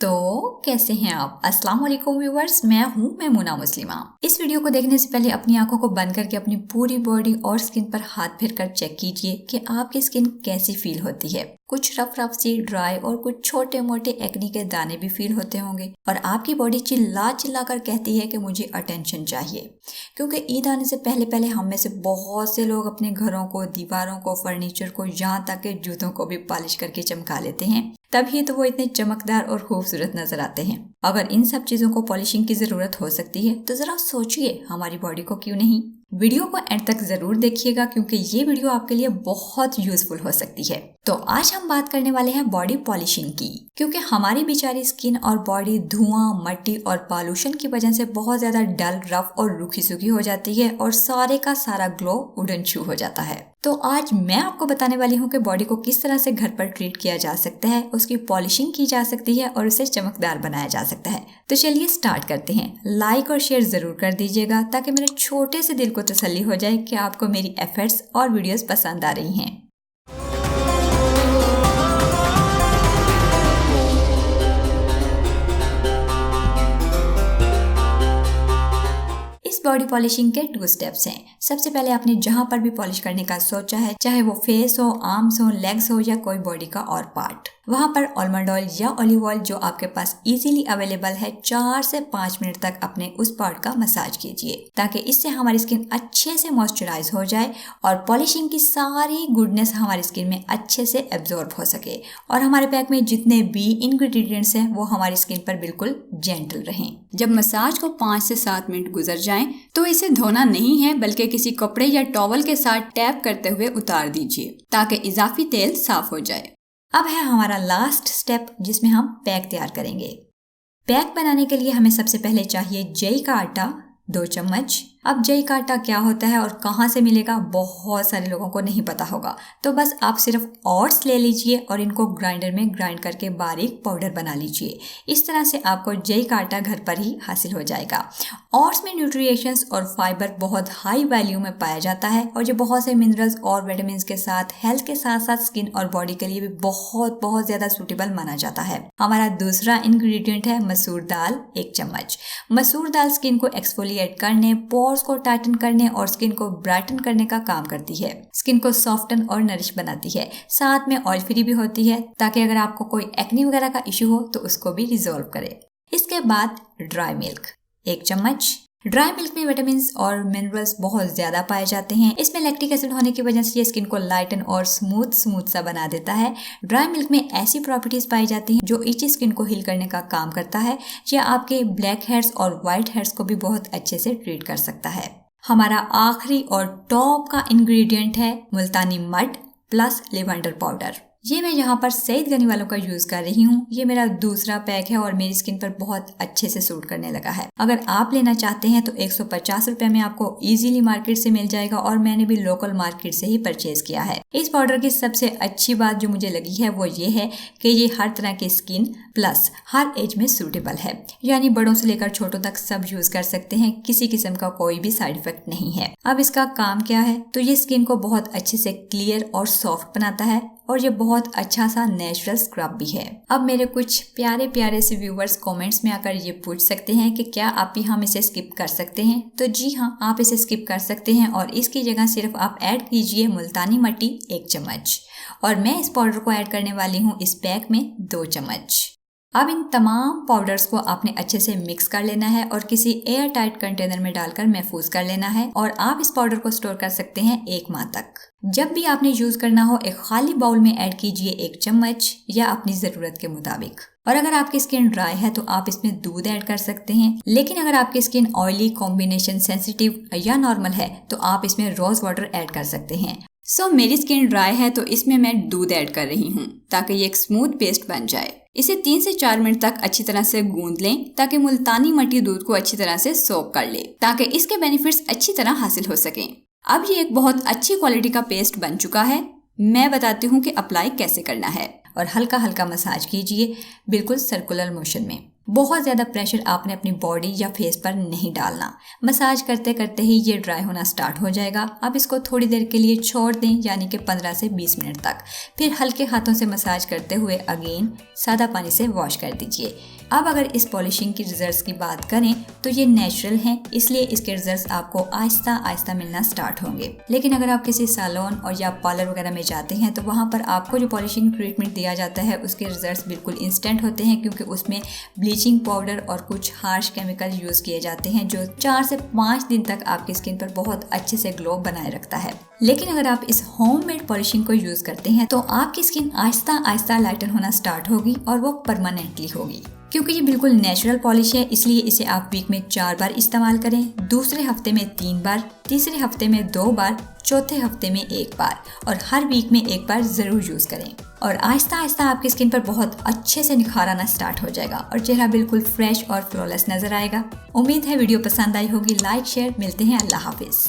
तो कैसे हैं आप? अस्सलाम वालेकुम व्यूअर्स, मैं हूं मैमुना मुस्लिमा। इस वीडियो को देखने से पहले अपनी आंखों को बंद करके अपनी पूरी बॉडी और स्किन पर हाथ फेर कर चेक कीजिए कि आपकी स्किन कैसी फील होती है। कुछ रफ सी ड्राई और कुछ छोटे मोटे एक्ने के दाने भी फील होते होंगे और आपकी बॉडी चिल्ला चिल्ला कर कहती है कि मुझे अटेंशन चाहिए। क्योंकि ईद आने से पहले हम में से बहुत से लोग अपने घरों को, दीवारों को, फर्नीचर को, यहाँ तक के जूतों को भी पॉलिश करके चमका लेते हैं, तभी तो वो इतने चमकदार और खूबसूरत नजर आते हैं। अगर इन सब चीजों को पॉलिशिंग की जरूरत हो सकती है तो जरा सोचिए हमारी बॉडी को क्यों नहीं। वीडियो को एंड तक जरूर देखिएगा क्योंकि ये वीडियो आपके लिए बहुत यूजफुल हो सकती है। तो आज हम बात करने वाले हैं बॉडी पॉलिशिंग की, क्योंकि हमारी बेचारी स्किन और बॉडी धुआं, मट्टी और पॉल्यूशन की वजह से बहुत ज्यादा डल, रफ और रूखी सूखी हो जाती है और सारे का सारा ग्लो उड़न छू हो जाता है। तो आज मैं आपको बताने वाली हूँ कि बॉडी को किस तरह से घर पर ट्रीट किया जा सकता है, उसकी पॉलिशिंग की जा सकती है और उसे चमकदार बनाया जा सकता है। तो चलिए स्टार्ट करते हैं। लाइक और शेयर जरूर कर दीजिएगा ताकि मेरे छोटे से दिल को तसल्ली हो जाए कि आपको मेरी एफर्ट्स और वीडियोस पसंद आ रही हैं। बॉडी पॉलिशिंग के 2 स्टेप्स हैं। सबसे पहले आपने जहां पर भी पॉलिश करने का सोचा है, चाहे वो फेस हो, आर्म्स हो, लेग्स हो या कोई बॉडी का और पार्ट, वहां पर आलमंड ऑयल या ऑलिव ऑयल जो आपके पास इजीली अवेलेबल है 4 से 5 मिनट तक अपने उस पार्ट का मसाज कीजिए ताकि इससे हमारी स्किन अच्छे से मॉइस्चराइज हो जाए और पॉलिशिंग की सारी गुडनेस हमारी स्किन में अच्छे से एब्जॉर्ब हो सके और हमारे पैक में जितने भी इंग्रेडिएंट्स हैं वो हमारी स्किन पर बिल्कुल जेंटल रहें। जब मसाज को 5 से 7 मिनट गुजर जाएं तो इसे धोना नहीं है बल्कि किसी कपड़े या टॉवल के साथ टैप करते हुए उतार दीजिए ताकि इजाफी तेल साफ हो जाए। अब है हमारा लास्ट स्टेप जिसमें हम पैक तैयार करेंगे। पैक बनाने के लिए हमें सबसे पहले चाहिए जई का आटा 2 चम्मच। अब जई का आटा क्या होता है और कहाँ से मिलेगा बहुत सारे लोगों को नहीं पता होगा, तो बस आप सिर्फ ओट्स ले लीजिए और इनको ग्राइंडर में ग्राइंड करके बारीक पाउडर बना लीजिए। इस तरह से आपको जई का आटा घर पर ही हासिल हो जाएगा। ओट्स में न्यूट्रिएशंस और फाइबर बहुत हाई वैल्यू में पाया जाता है और ये बहुत से मिनरल्स और विटामिन के साथ हेल्थ के साथ साथ स्किन और बॉडी के लिए भी बहुत ज्यादा सूटेबल माना जाता है। हमारा दूसरा इंग्रेडिएंट है मसूर दाल 1 चम्मच। मसूर दाल स्किन को एक्सफोलिएट करने, पोर्स को टाइटन करने और स्किन को ब्राइटन करने का काम करती है। स्किन को सॉफ्टन और नरिश बनाती है, साथ में ऑयल फ्री भी होती है ताकि अगर आपको कोई एक्ने वगैरह का इश्यू हो तो उसको भी रिजॉल्व करे। इसके बाद ड्राई मिल्क 1 चम्मच। ड्राई मिल्क में विटामिन और मिनरल्स बहुत ज्यादा पाए जाते हैं। इसमें लैक्टिक एसिड होने की वजह से ये स्किन को लाइटन और स्मूथ सा बना देता है। ड्राई मिल्क में ऐसी प्रॉपर्टीज पाई जाती हैं जो इची स्किन को हील करने का काम करता है। यह आपके ब्लैक हेयर्स और व्हाइट हेयर्स को भी बहुत अच्छे से ट्रीट कर सकता है। हमारा आखिरी और टॉप का इंग्रेडिएंट है मुल्तानी मड प्लस लेवेंडर पाउडर। ये मैं यहाँ पर सईद गनी वालों का यूज कर रही हूँ। ये मेरा दूसरा पैक है और मेरी स्किन पर बहुत अच्छे से सूट करने लगा है। अगर आप लेना चाहते हैं तो 150 रुपए में आपको इजीली मार्केट से मिल जाएगा और मैंने भी लोकल मार्केट से ही परचेज किया है। इस पाउडर की सबसे अच्छी बात जो मुझे लगी है वो ये है कि ये हर तरह की स्किन प्लस हर एज में सूटेबल है, यानी बड़ों से लेकर छोटों तक सब यूज कर सकते हैं। किसी किस्म का कोई भी साइड इफेक्ट नहीं है। अब इसका काम क्या है, तो ये स्किन को बहुत अच्छे से क्लियर और सॉफ्ट बनाता है और ये बहुत अच्छा सा नेचुरल स्क्रब भी है। अब मेरे कुछ प्यारे से व्यूवर्स कमेंट्स में आकर ये पूछ सकते हैं कि क्या आप भी हम इसे स्किप कर सकते हैं, तो जी हाँ, आप इसे स्किप कर सकते हैं और इसकी जगह सिर्फ आप ऐड कीजिए मुल्तानी मट्टी 1 चम्मच और मैं इस पाउडर को ऐड करने वाली हूँ इस पैक में 2 चम्मच। अब इन तमाम पाउडर्स को आपने अच्छे से मिक्स कर लेना है और किसी एयर टाइट कंटेनर में डालकर महफूज कर लेना है और आप इस पाउडर को स्टोर कर सकते हैं 1 माह तक। जब भी आपने यूज करना हो एक खाली बाउल में ऐड कीजिए 1 चम्मच या अपनी जरूरत के मुताबिक। और अगर आपकी स्किन ड्राई है तो आप इसमें दूध ऐड कर सकते हैं, लेकिन अगर आपकी स्किन ऑयली, कॉम्बिनेशन सेंसिटिव या नॉर्मल है तो आप इसमें रोज वाटर ऐड कर सकते हैं। मेरी स्किन ड्राई है तो इसमें मैं दूध ऐड कर रही हूँ ताकि ये एक स्मूथ पेस्ट बन जाए। इसे 3 से 4 मिनट तक अच्छी तरह से गूंद लें ताकि मुल्तानी मट्टी दूध को अच्छी तरह से सोक कर ले ताकि इसके बेनिफिट्स अच्छी तरह हासिल हो सकें। अब ये एक बहुत अच्छी क्वालिटी का पेस्ट बन चुका है। मैं बताती हूँ कि अप्लाई कैसे करना है और हल्का हल्का मसाज कीजिए बिल्कुल सर्कुलर मोशन में। बहुत ज्यादा प्रेशर आपने अपनी बॉडी या फेस पर नहीं डालना। मसाज करते करते ही ये ड्राई होना स्टार्ट हो जाएगा। अब इसको थोड़ी देर के लिए छोड़ दें, यानी कि 15 से 20 मिनट तक। फिर हल्के हाथों से मसाज करते हुए अगेन सादा पानी से वॉश कर दीजिए। अब अगर इस पॉलिशिंग की रिजल्ट्स की बात करें तो ये नेचुरल हैं, इसलिए इसके रिजल्ट्स आपको आहिस्ता आहिस्ता मिलना स्टार्ट होंगे। लेकिन अगर आप किसी सैलून और या पार्लर वगैरह में जाते हैं तो वहाँ पर आपको जो पॉलिशिंग ट्रीटमेंट दिया जाता है उसके रिजल्ट्स बिल्कुल इंस्टेंट होते हैं, क्योंकि उसमें ब्लीचिंग पाउडर और कुछ हार्श केमिकल यूज किए जाते हैं जो 4 से 5 दिन तक आपकी स्किन पर बहुत अच्छे से ग्लो बनाए रखता है। लेकिन अगर आप इस होममेड पॉलिशिंग को यूज करते हैं तो आपकी स्किन आहिस्ता आहिस्ता लाइटन होना स्टार्ट होगी और वो परमानेंटली होगी। क्योंकि ये बिल्कुल नेचुरल पॉलिश है, इसलिए इसे आप वीक में 4 बार इस्तेमाल करें, दूसरे हफ्ते में 3 बार, तीसरे हफ्ते में 2 बार, चौथे हफ्ते में 1 बार और हर वीक में 1 बार जरूर यूज करें। और आहिस्ता आहिस्ता आपकी स्किन पर बहुत अच्छे से निखार आना स्टार्ट हो जाएगा और चेहरा बिल्कुल फ्रेश और फ्लॉलेस नजर आएगा। उम्मीद है वीडियो पसंद आई होगी। लाइक शेयर, मिलते हैं, अल्लाह हाफिज।